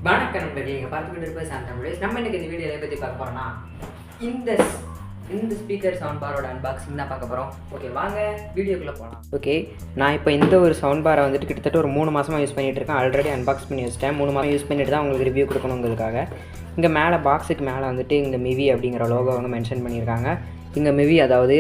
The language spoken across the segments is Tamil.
வணக்கம் நண்பர்களே, நீங்கள் பார்த்துக்கிட்டு இருப்பது சாந்தமிழ். நம்ம இன்னைக்கு இந்த வீடியோ எதை பற்றி பார்க்க போகிறோம்னா இந்த ஸ்பீக்கர் சவுண்ட் பாரோட அன்பாக்சிங் தான் பார்க்க போகிறோம். ஓகே, வாங்க வீடியோக்குள்ளே போகலாம். ஓகே, நான் இப்போ இந்த ஒரு சவுண்ட் பாரை வந்துட்டு கிட்டத்தட்ட ஒரு 3 மாதமாக யூஸ் பண்ணிகிட்டு இருக்கேன். ஆல்ரெடி அன்பாக்ஸ் பண்ணி வச்சிட்டேன். 3 மாதம் யூஸ் பண்ணிட்டு தான் உங்களுக்கு ரிவ்யூ கொடுக்கணுங்கிறதுக்காக. இங்கே மேலே பாக்ஸுக்கு மேலே வந்துட்டு இங்கே MIVI அப்படிங்கிற லோகோ வந்து மென்ஷன் பண்ணியிருக்காங்க. இங்கே MIVI, அதாவது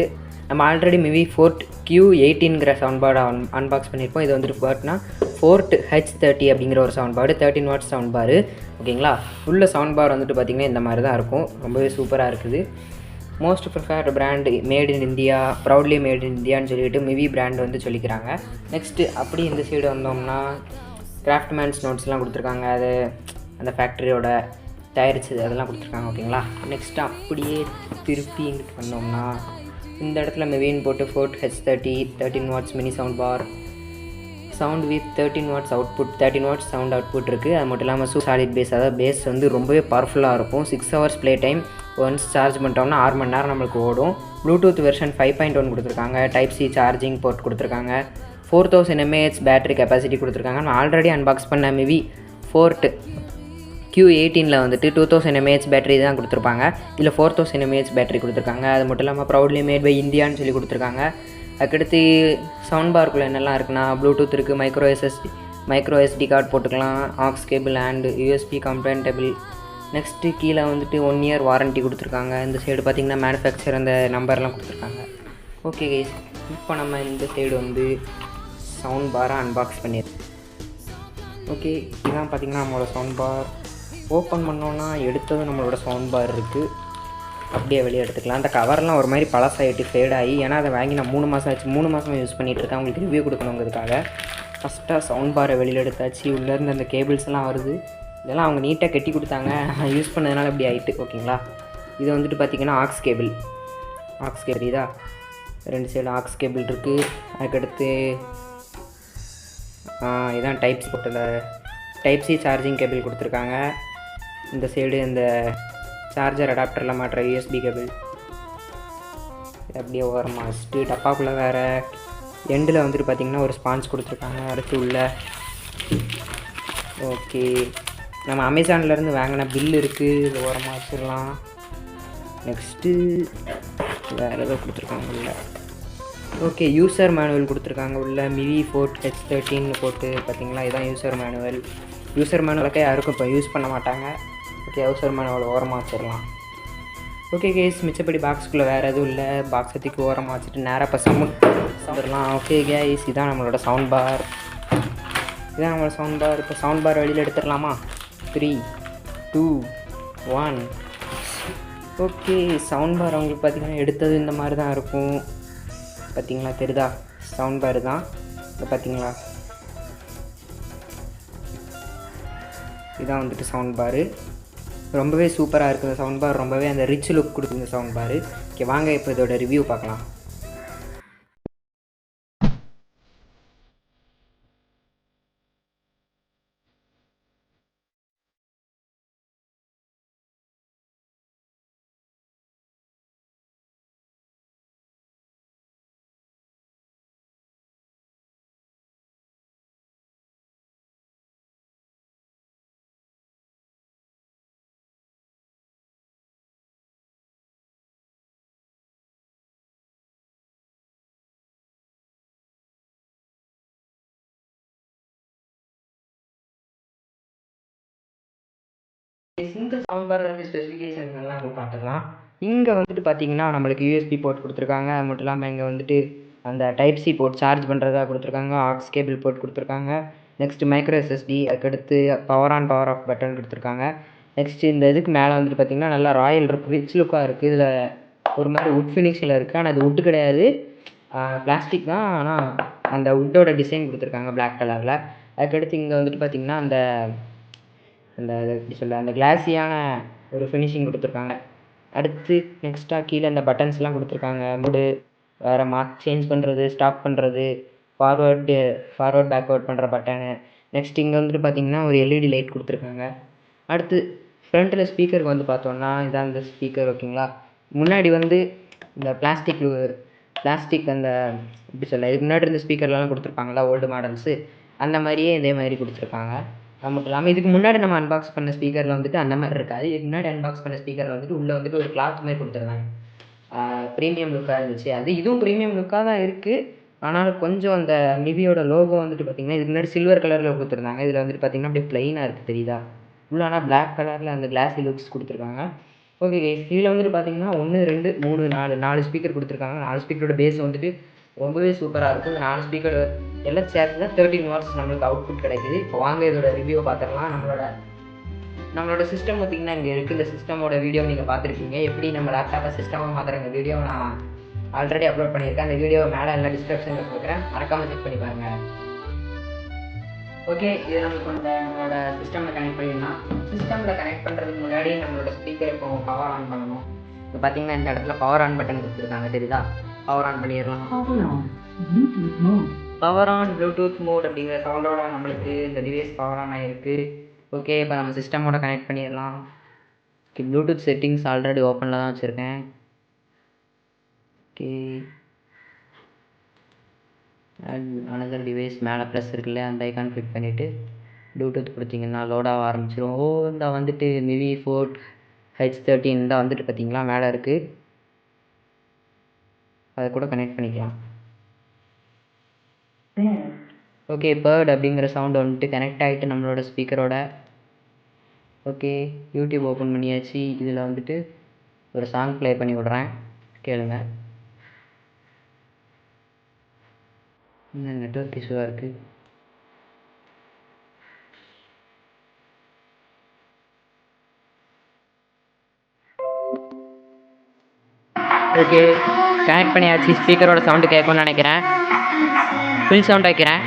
நம்ம ஆல்ரெடி MIVI Fort Q18ங்கிற சவுண்ட் பாரை அன்பாக்ஸ் பண்ணியிருப்போம். இது வந்துட்டு பார்த்தீங்கன்னா Fort H30 அப்படிங்கிற ஒரு sound bar, 13 watts sound bar. ஓகேங்களா, உள்ள சவுண்ட் பார் வந்துட்டு பார்த்திங்கன்னா இந்த மாதிரி தான் இருக்கும். ரொம்பவே சூப்பராக இருக்குது. Most preferred brand, made in India, proudly made in இந்தியான்னு சொல்லிட்டு MIVI பிராண்ட் வந்து சொல்லிக்கிறாங்க. நெக்ஸ்ட்டு அப்படி இந்த சைடு வந்தோம்னா கிராஃப்ட்மேன்ஸ் நோட்ஸ்லாம் கொடுத்துருக்காங்க. அது அந்த ஃபேக்ட்ரியோட தயாரிச்சு அதெல்லாம் கொடுத்துருக்காங்க. ஓகேங்களா, நெக்ஸ்ட்டு அப்படியே திருப்பி இங்கிட்டு வந்தோம்னா இந்த இடத்துல MIVIன்னு போட்டு Fort H30 13 watts mini sound bar, sound with 13 watts output, 13 watts sound output இருக்குது. அது மட்டும் இல்லாமல் சாலிட் பேஸ், அதாவது பேஸ் வந்து ரொம்பவே பவர்ஃபுல்லாக இருக்கும். 6 hours play time. Once charge பண்ணிட்டோம்னா 6 மணி நேரம் நம்மளுக்கு ஓடும். ப்ளூடூத் வெர்ஷன் 5.1 கொடுத்துருக்காங்க. டைப் சி சார்ஜிங் போர்ட் கொடுத்துருக்காங்க. 4000 mAh பேட்டரி கெப்பாசிட்டி கொடுத்துருக்காங்க. நான் ஆல்ரெடி அன்பாக்ஸ் பண்ண MIVI Fort Q18ல் வந்துட்டு 2000 mAh பேட்டரி தான் கொடுத்துருப்பாங்க. இதில் 4000 mAh பேட்டரி கொடுத்துருக்காங்க. அது மட்டும் இல்லாமல் ப்ரௌட்லி மேட் பை இந்தியான்னு சொல்லி கொடுத்துருக்காங்க. அதுக்கடுத்து சவுண்ட் பார்க்குள்ளே என்னெல்லாம் இருக்குன்னா ப்ளூடூத் இருக்குது, மைக்ரோ எஸ்டி கார்டு போட்டுக்கலாம், aux cable and USB compatible. Next கீழே வந்துட்டு 1 இயர் வாரண்ட்டி கொடுத்துருக்காங்க. இந்த சைடு பார்த்திங்கன்னா மேனுஃபேக்சர் அந்த நம்பர்லாம் கொடுத்துருக்காங்க. ஓகே கைஸ், இப்போ நம்ம இந்த சைடு வந்து சவுண்ட் பாரை அன்பாக்ஸ் பண்ணிடுறோம். ஓகே, இதான் பார்த்திங்கன்னா நம்மளோட சவுண்ட் பார். ஓப்பன் பண்ணோன்னா எடுத்ததும் நம்மளோட சவுண்ட் பார் இருக்குது. அப்படியே வெளியே எடுத்துக்கலாம். அந்த கவர்லாம் ஒரு மாதிரி பழசாயிட்டு ஃபேடாகி, ஏன்னா அதை வாங்கி நான் 3 மாதம் ஆச்சு. 3 மாதமாக யூஸ் பண்ணிகிட்ருக்கேன். உங்களுக்கு ரிவ்யூ கொடுக்கணுங்கிறதுக்காக ஃபஸ்ட்டாக சவுண்ட் பாரை வெளியில் எடுத்தாச்சு. உள்ளேருந்து அந்த கேபிள்ஸ்லாம் வருது. இதெல்லாம் அவங்க நீட்டாக கட்டி கொடுத்தாங்க. யூஸ் பண்ணதுனால இப்படி ஆகிட்டு. ஓகேங்களா, இது வந்துட்டு பார்த்திங்கன்னா ஆக்ஸ் கேபிள் இதா 2 சைடு ஆக்ஸ் கேபிள் இருக்குது. அதுக்கடுத்து இதான் டைப் சி சார்ஜிங் கேபிள் கொடுத்துருக்காங்க. இந்த சைடு இந்த சார்ஜர் அடாப்டரில் மாட்டுற USB கேபிள் அப்படியே ஓரமாக வச்சுட்டு டப்பாக்குள்ளே வேறு எண்டில் வந்துட்டு பார்த்திங்கன்னா ஒரு ஸ்பான்ஸ் கொடுத்துருக்காங்க. அடுத்து உள்ள ஓகே, நம்ம அமேசான்லேருந்து வாங்கின பில் இருக்குது. இது ஓரமாக வச்சிடலாம். நெக்ஸ்ட்டு வேறு ஏதோ கொடுத்துருக்காங்க உள்ள. ஓகே, யூசர் மேனுவல் கொடுத்துருக்காங்க உள்ள. MIVI Fort H13 போட்டு பார்த்திங்களா, இதுதான் யூசர் மேனுவல். யூசர் மேனுவலுக்கே யாருக்கும் இப்போ யூஸ் பண்ண மாட்டாங்க. ஓகே, யூசர் மேனுவல் ஓரமாக வச்சிடலாம். ஓகே கேஸ், மிச்சப்படி பாக்ஸுக்குள்ளே வேறு எதுவும் இல்லை. பாக்ஸை தூக்கி ஓரமாக வச்சுட்டு நேராக இப்போ சவுண்டலாம். ஓகே கேஸ், இதுதான் நம்மளோட சவுண்ட் பார். இப்போ சவுண்ட் பார் வெளியில் எடுத்துடலாமா? 3, 2, 1. ஓகே, சவுண்ட் பார் அவங்களுக்கு பார்த்திங்கன்னா எடுத்தது இந்த மாதிரி தான் இருக்கும். பார்த்திங்களா, தெரியுதா? சவுண்ட் பார் தான் இப்போ. பார்த்திங்களா, இதான் வந்துட்டு சவுண்ட் பாரு. ரொம்பவே சூப்பராக இருக்குது இந்த சவுண்ட் பார். ரொம்பவே அந்த ரிச் லுக் கொடுக்குது இந்த சவுண்ட் பார். ஓகே, வாங்க இப்போ இதோட ரிவ்யூ பார்க்கலாம். இந்த சவுண்ட் பார் ஸ்பெசிஃபிகேஷன் எல்லாம் பார்த்துக்கலாம். இங்கே வந்துட்டு பார்த்தீங்கன்னா நம்மளுக்கு USB போர்ட் கொடுத்துருக்காங்க. அது மட்டும் இல்லாமல் இங்கே வந்துட்டு அந்த டைப் சி போர்ட் சார்ஜ் பண்ணுறதா கொடுத்துருக்காங்க. ஆக்ஸ் கேபிள் போர்ட் கொடுத்துருக்காங்க. நெக்ஸ்ட்டு மைக்ரோ SSD, அதுக்கடுத்து power on power off button கொடுத்துருக்காங்க. நெக்ஸ்ட்டு இந்த இதுக்கு மேலே வந்துட்டு பார்த்திங்கன்னா நல்லா ராயல் ரிச் லுக்காக இருக்குது. இதில் ஒரு மாதிரி உட் ஃபினிஷில் இருக்குது. ஆனால் அது உட்டு கிடையாது, பிளாஸ்டிக் தான். ஆனால் அந்த உட்டோட டிசைன் கொடுத்துருக்காங்க பிளாக் கலரில். அதுக்கடுத்து இங்கே வந்துட்டு பார்த்திங்கன்னா அந்த எப்படி சொல்ல, அந்த கிளாஸியான ஒரு ஃபினிஷிங் கொடுத்துருக்காங்க. அடுத்து நெக்ஸ்ட்டாக கீழே இந்த பட்டன்ஸ்லாம் கொடுத்துருக்காங்க. மூடு வேறு சேஞ்ச் பண்ணுறது, ஸ்டாப் பண்ணுறது, ஃபார்வர்ட் பேக்வேர்ட் பண்ணுற பட்டனு. நெக்ஸ்ட் இங்கே வந்துட்டு பார்த்திங்கன்னா ஒரு LED லைட் கொடுத்துருக்காங்க. அடுத்து ஃப்ரண்ட்டில் ஸ்பீக்கருக்கு வந்து பார்த்தோன்னா இதான் இந்த ஸ்பீக்கர். ஓகேங்களா, முன்னாடி வந்து இந்த பிளாஸ்டிக் அந்த எப்படி சொல்ல, இதுக்கு முன்னாடி இருந்த ஸ்பீக்கர்லாம் கொடுத்துருப்பாங்களா ஓல்டு மாடல்ஸு, அந்த மாதிரியே இதே மாதிரி கொடுத்துருக்காங்க. அது மட்டும் இல்லாமல் இதுக்கு முன்னாடி நம்ம அன்பாக்ஸ் பண்ண ஸ்பீக்கரில் வந்துட்டு அந்த மாதிரி இருக்காது. இதுக்கு முன்னாடி அன்பாக்ஸ் பண்ண ஸ்பீக்கரில் வந்துட்டு உள்ளே வந்துட்டு ஒரு கிளாத் மாதிரி கொடுத்துருந்தாங்க. ப்ரீமியம் லுக்காக இருந்துச்சு. அது இதுவும் ப்ரீமியம் லுக்காக தான் இருக்குது. ஆனாலும் கொஞ்சம் அந்த மிவியோட லோகோ வந்துட்டு பார்த்திங்கன்னா இதுக்கு முன்னாடி சில்வர் கலரில் கொடுத்துருந்தாங்க. இதில் வந்துட்டு பார்த்திங்கன்னா அப்படியே ப்ளைனாக இருக்குது, தெரியுதா? உள்ள ஆனால் பிளாக் கலரில் அந்த கிளாஸி லுக்ஸ் கொடுத்துருக்காங்க. ஓகே கைஸ், இதில் வந்துட்டு பார்த்திங்கன்னா 1 2 3 4 ஸ்பீக்கர் கொடுத்துருக்காங்க. 4 ஸ்பீக்கரோட பேஸ் வந்துட்டு ரொம்பவே சூப்பராக இருக்கும். இந்த 4 ஸ்பீக்கர் எல்லாம் சேர்த்து தான் 13 வாட்ஸ் நம்மளுக்கு அவுட்புட் கிடைக்குது. இப்போ வாங்க இதோட ரிவ்யூ பார்த்துக்கலாம். நம்மளோட சிஸ்டம் பார்த்திங்கன்னா இங்கே இருக்குது. இந்த சிஸ்டமோட வீடியோ நீங்கள் பார்த்துருக்கீங்க. எப்படி நம்ம லேப்டாப்பை சிஸ்டமாக மாற்றுற வீடியோ நான் ஆல்ரெடி அப்லோட் பண்ணியிருக்கேன். அந்த வீடியோ மேலே எல்லாம் டிஸ்கிரிப்ஷனில் கொடுக்குறேன், மறக்காமல் செக் பண்ணி பாருங்கள். ஓகே, இது நம்மளோட சிஸ்டமில் கனெக்ட் பண்ணிடலாம். சிஸ்டமில் கனெக்ட் பண்ணுறதுக்கு முன்னாடி நம்மளோட ஸ்பீக்கர் இப்போ பவர் ஆன் பண்ணணும். இப்போ பார்த்தீங்கன்னா இந்த இடத்துல பவர் ஆன் பட்டன் கொடுத்துருக்காங்க, தெரியுதா? பவர் ஆன் பண்ணிடலாம். பவர் ஆன் ப்ளூடூத் மோட் அப்படிங்கிற சவுண்டோட நம்மளுக்கு இந்த டிவைஸ் பவர் ஆன் ஆகிருக்கு. ஓகே, இப்போ நம்ம சிஸ்டமோட கனெக்ட் பண்ணிடலாம். ஓகே, ப்ளூடூத் செட்டிங்ஸ் ஆல்ரெடி ஓப்பனில் தான் வச்சுருக்கேன். ஓகே, அனதர் டிவைஸ் மேலே ப்ளஸ் இருக்குல்ல, அந்த ஐக்கான் கிளிக் பண்ணிவிட்டு ப்ளூடூத் கொடுத்திங்கன்னா லோடாக ஆரம்பிச்சிடும். இந்த வந்துட்டு MIVI 4H13 தான் வந்துட்டு பார்த்திங்களா மேலே இருக்குது. அதை கூட கனெக்ட் பண்ணிக்கலாம். ஓகே, பேர்ட் அப்படிங்கிற சவுண்ட் வந்துட்டு கனெக்ட் ஆகிட்டு நம்மளோட ஸ்பீக்கரோட. ஓகே, யூடியூப் ஓப்பன் பண்ணியாச்சு. இதில் வந்துட்டு ஒரு சாங் ப்ளே பண்ணி விட்றேன், கேளுங்க. இன்னும் நெட்வொர்க் இஷ்யூவாக இருக்குது. ஓகே, கனெக்ட் பண்ணியாச்சு. ஸ்பீக்கரோட சவுண்டு கேட்கும்னு நினைக்கிறேன். ஃபுல் சவுண்ட் வைக்கிறேன்.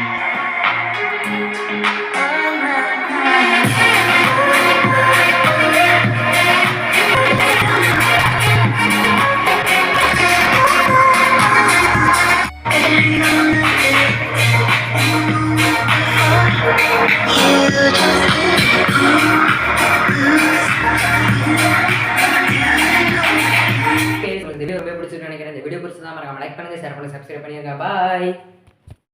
இந்த வீடியோ ரொம்ப பிடிச்சிருக்கு நினைக்கிறேன். இந்த வீடியோ பிடிச்சதா மறக்காம லைக் பண்ணுங்க, ஷேர் பண்ணுங்க, சப்ஸ்கிரைப் பண்ணிருங்க. பாய்.